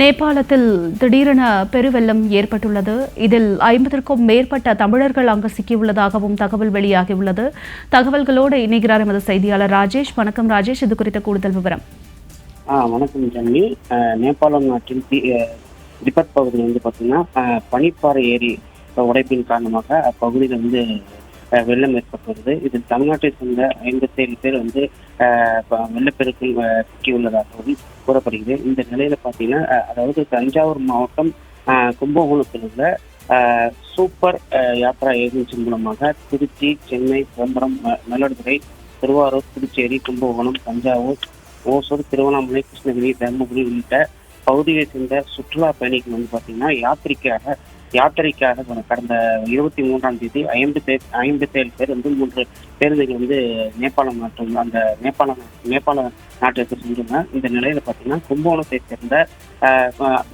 நேபாளத்தில் திடீரென பெருவெள்ளம் ஏற்பட்டுள்ளது. இதில் 50க்கும் மேற்பட்ட தமிழர்கள் அங்கு சிக்கியுள்ளதாகவும் தகவல் வெளியாகியுள்ளது. தகவல்களோடு இணைகிறார் எமது செய்தியாளர் ராஜேஷ். வணக்கம் ராஜேஷ், இது குறித்த கூடுதல் விவரம். வணக்கம் ஜன்னி. நேபாளம் நாட்டின் திபெத் பகுதியில் வந்து பார்த்தீங்கன்னா பனிப்பாறை ஏரி உடைப்பின் காரணமாக அப்பகுதியில் வெள்ளம் ஏற்பட்டுள்ளது. இதில் தமிழ்நாட்டை சேர்ந்த 57 பேர் வெள்ளப்பெருக்கில் சிக்கியுள்ளதாகவும் கூறப்படுகிறது. இந்த நிலையில பார்த்தீங்கன்னா அதாவது தஞ்சாவூர் மாவட்டம் கும்பகோணத்தில் உள்ள சூப்பர் யாத்ரா ஏஜென்சி மூலமாக திருச்சி, சென்னை, சிதம்பரம், மயிலாடுதுறை, திருவாரூர், புதுச்சேரி, கும்பகோணம், தஞ்சாவூர், ஓசூர், திருவண்ணாமலை, கிருஷ்ணகிரி, தருமபுரி உள்ளிட்ட பகுதியை சேர்ந்த சுற்றுலா பயணிகள் பார்த்தீங்கன்னா யாத்திரைக்காக கடந்த 23ஆம் தேதி 57 பேர் 3 பேருந்துகள் நேபாளம் நேபாள நாட்டிற்கு சென்றுள்ளனர். இந்த நிலையில பார்த்தீங்கன்னா கும்பகோணத்தை சேர்ந்த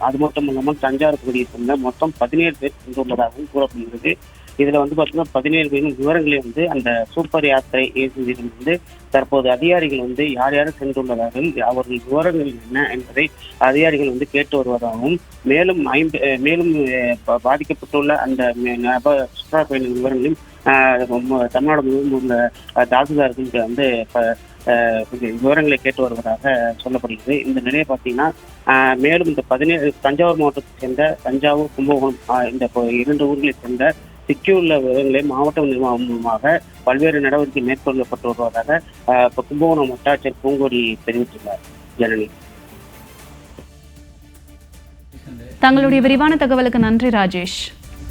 அது மட்டும் இல்லாமல் தஞ்சாவூர் பகுதியை சேர்ந்த மொத்தம் 17 பேர் சென்றுள்ளதாகவும் கூறப்படுகிறது. இதுல பார்த்தீங்கன்னா 17 பேரின் விவரங்களை அந்த சூப்பர் யாத்திரை ஏஜென்சியில் தற்போது அதிகாரிகள் யார் யார் சென்றுள்ளதாகவும் அவர்கள் விவரங்கள் என்ன என்பதை அதிகாரிகள் கேட்டு வருவதாகவும் மேலும் பாதிக்கப்பட்டுள்ள அந்த சுற்றுலா பயணி விவரங்களையும் தமிழ்நாடு முழுவதும் உள்ள தாசில்தார்கள் விவரங்களை கேட்டு வருவதாக சொல்லப்படுகிறது. இந்த நிலையை பார்த்தீங்கன்னா மேலும் இந்த 17 தஞ்சாவூர் மாவட்டத்தை சேர்ந்த தஞ்சாவூர், கும்பகோணம் இந்த 2 ஊர்களை சேர்ந்த சிக்கியுள்ள விவரங்களை மாவட்ட நிர்வாகம் மூலமாக பல்வேறு நடவடிக்கை மேற்கொள்ளப்பட்டு வருவதாக கும்பகோணம் வட்டாட்சியர் பூங்கோடி தெரிவித்துள்ளார். ஜனனி, தங்களுடைய விரிவான தகவலுக்கு நன்றி ராஜேஷ்.